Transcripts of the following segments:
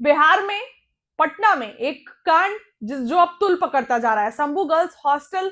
बिहार में पटना में एक कांड जो अब तुल पकड़ता जा रहा है, शंभू गर्ल्स हॉस्टल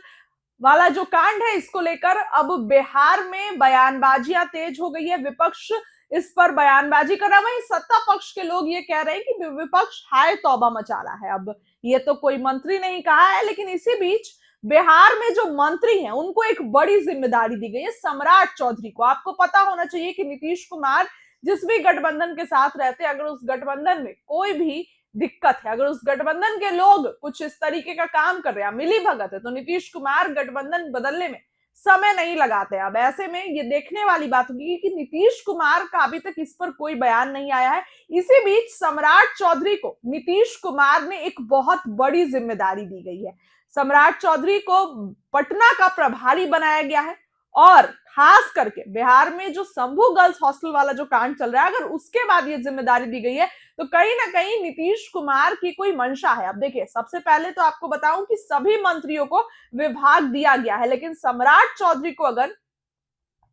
वाला जो कांड है, इसको लेकर अब बिहार में बयानबाजियां तेज हो गई है। विपक्ष इस पर बयानबाजी कर रहा है, वहीं सत्ता पक्ष के लोग ये कह रहे हैं कि विपक्ष हाय तौबा मचा रहा है। अब ये तो कोई मंत्री नहीं कहा है, लेकिन इसी बीच बिहार में जो मंत्री हैं उनको एक बड़ी जिम्मेदारी दी गई है, सम्राट चौधरी को। आपको पता होना चाहिए कि नीतीश कुमार जिस भी गठबंधन के साथ रहते हैं, अगर उस गठबंधन में कोई भी दिक्कत है, अगर उस गठबंधन के लोग कुछ इस तरीके का काम कर रहे हैं, मिली भगत है, तो नीतीश कुमार गठबंधन बदलने में समय नहीं लगाते। अब ऐसे में ये देखने वाली बात होगी कि नीतीश कुमार का अभी तक इस पर कोई बयान नहीं आया है। इसी बीच सम्राट चौधरी को नीतीश कुमार ने एक बहुत बड़ी जिम्मेदारी दी गई है। सम्राट चौधरी को पटना का प्रभारी बनाया गया है, और खास करके बिहार में जो शंभू गर्ल्स हॉस्टल वाला जो कांड चल रहा है, अगर उसके बाद ये जिम्मेदारी दी गई है तो कहीं ना कहीं नीतीश कुमार की कोई मंशा है। अब देखिए, सबसे पहले तो आपको बताऊं कि सभी मंत्रियों को विभाग दिया गया है, लेकिन सम्राट चौधरी को अगर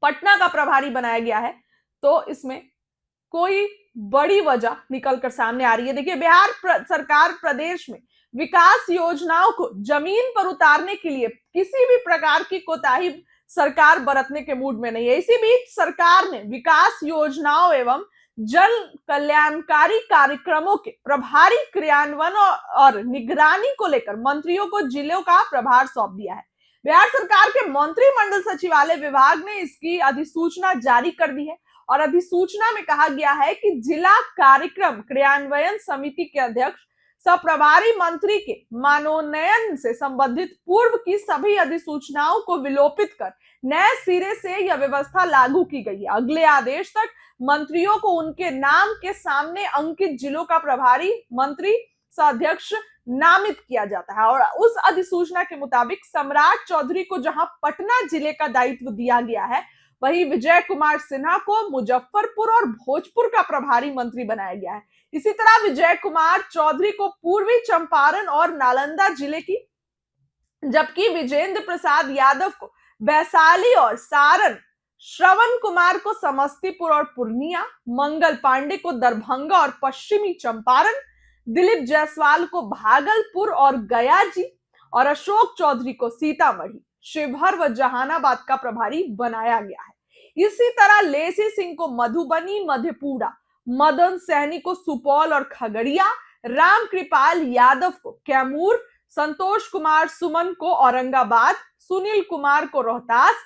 पटना का प्रभारी बनाया गया है तो इसमें कोई बड़ी वजह निकलकर सामने आ रही है। देखिए, सरकार प्रदेश में विकास योजनाओं को जमीन पर उतारने के लिए किसी भी प्रकार की कोताही सरकार बरतने के मूड में नहीं है। इसी बीच सरकार ने विकास योजनाओं एवं जन कल्याणकारी कार्यक्रमों के प्रभारी क्रियान्वयन और निगरानी को लेकर मंत्रियों को जिलों का प्रभार सौंप दिया है। बिहार सरकार के मंत्रिमंडल सचिवालय विभाग ने इसकी अधिसूचना जारी कर दी है, और अधिसूचना में कहा गया है कि जिला कार्यक्रम क्रियान्वयन समिति के अध्यक्ष सप्रभारी मंत्री के मनोनयन से संबंधित पूर्व की सभी अधिसूचनाओं को विलोपित कर नए सिरे से यह व्यवस्था लागू की गई है। अगले आदेश तक मंत्रियों को उनके नाम के सामने अंकित जिलों का प्रभारी मंत्री अध्यक्ष नामित किया जाता है, और उस अधिसूचना के मुताबिक सम्राट चौधरी को जहां पटना जिले का दायित्व दिया गया है, वहीं विजय कुमार सिन्हा को मुजफ्फरपुर और भोजपुर का प्रभारी मंत्री बनाया गया है। इसी तरह विजय कुमार चौधरी को पूर्वी चंपारण और नालंदा जिले की, जबकि विजेंद्र प्रसाद यादव को वैशाली और सारण, श्रवण कुमार को समस्तीपुर और पूर्णिया, मंगल पांडे को दरभंगा और पश्चिमी चंपारण, दिलीप जायसवाल को भागलपुर और गया जी, और अशोक चौधरी को सीतामढ़ी, शिवहर व जहानाबाद का प्रभारी बनाया गया है। इसी तरह लेसी सिंह को मधुबनी, मधेपुरा, मदन सैनी को सुपौल और खगड़िया, राम कृपाल यादव को कैमूर, संतोष कुमार सुमन को औरंगाबाद, सुनील कुमार को रोहतास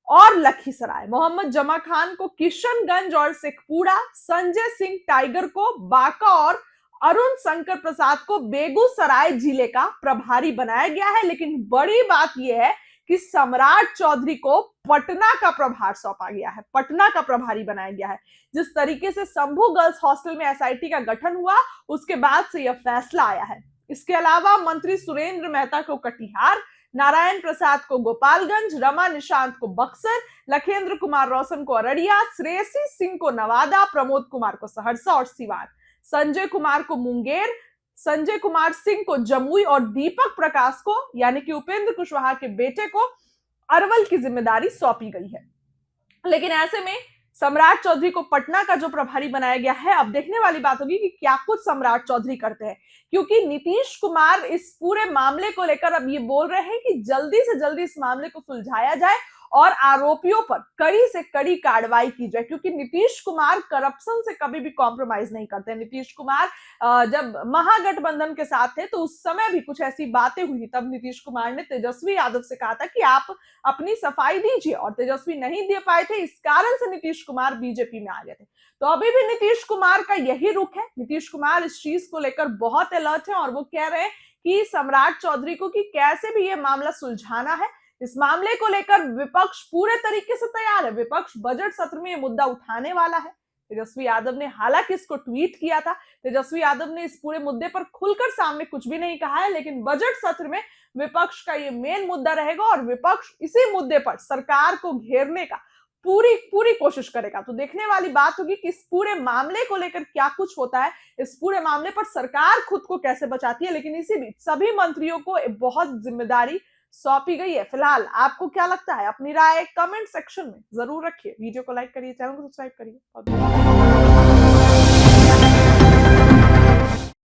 और लखीसराय, मोहम्मद जमा खान को किशनगंज और शेखपुरा, संजय सिंह टाइगर को बांका और अरुण शंकर प्रसाद को बेगूसराय जिले का प्रभारी बनाया गया है। लेकिन बड़ी बात यह है कि सम्राट चौधरी को पटना का प्रभार सौंपा गया है, पटना का प्रभारी बनाया गया है। जिस तरीके से शंभू गर्ल्स हॉस्टल में एसआईटी का गठन हुआ, उसके बाद से यह फैसला आया है। इसके अलावा मंत्री सुरेंद्र मेहता को कटिहार, नारायण प्रसाद को गोपालगंज, रमा निशांत को बक्सर, लखेंद्र कुमार रोशन को अररिया, श्रेयसी सिंह को नवादा, प्रमोद कुमार को सहरसा और सिवान, संजय कुमार को मुंगेर, संजय कुमार सिंह को जमुई और दीपक प्रकाश को, यानी कि उपेंद्र कुशवाहा के बेटे को, अरवल की जिम्मेदारी सौंपी गई है। लेकिन ऐसे में सम्राट चौधरी को पटना का जो प्रभारी बनाया गया है, अब देखने वाली बात होगी कि क्या कुछ सम्राट चौधरी करते हैं, क्योंकि नीतीश कुमार इस पूरे मामले को लेकर अब ये बोल रहे हैं कि जल्दी से जल्दी इस मामले को सुलझाया जाए और आरोपियों पर कड़ी से कड़ी कार्रवाई की जाए, क्योंकि नीतीश कुमार करप्शन से कभी भी कॉम्प्रोमाइज नहीं करते। नीतीश कुमार जब महागठबंधन के साथ थे तो उस समय भी कुछ ऐसी बातें हुई, तब नीतीश कुमार ने तेजस्वी यादव से कहा था कि आप अपनी सफाई दीजिए, और तेजस्वी नहीं दे पाए थे, इस कारण से नीतीश कुमार बीजेपी में आ गए थे। तो अभी भी नीतीश कुमार का यही रुख है। नीतीश कुमार इस चीज को लेकर बहुत अलर्ट है, और वो कह रहे हैं कि सम्राट चौधरी को कि कैसे भी ये मामला सुलझाना है। इस मामले को लेकर विपक्ष पूरे तरीके से तैयार है। विपक्ष बजट सत्र में ये मुद्दा उठाने वाला है। तेजस्वी यादव ने हालांकि इसको ट्वीट किया था। तेजस्वी यादव ने इस पूरे मुद्दे पर खुलकर सामने कुछ भी नहीं कहा है, लेकिन बजट सत्र में विपक्ष का ये मेन मुद्दा रहेगा, और विपक्ष इसी मुद्दे पर सरकार को घेरने का पूरी कोशिश करेगा। तो देखने वाली बात होगी कि इस पूरे मामले को लेकर क्या कुछ होता है, इस पूरे मामले पर सरकार खुद को कैसे बचाती है। लेकिन इसी बीच सभी मंत्रियों को बहुत जिम्मेदारी सौंपी गई है। फिलहाल आपको क्या लगता है, अपनी राय कमेंट सेक्शन में जरूर रखिए। वीडियो को लाइक करिए, चैनल को सब्सक्राइब करिए।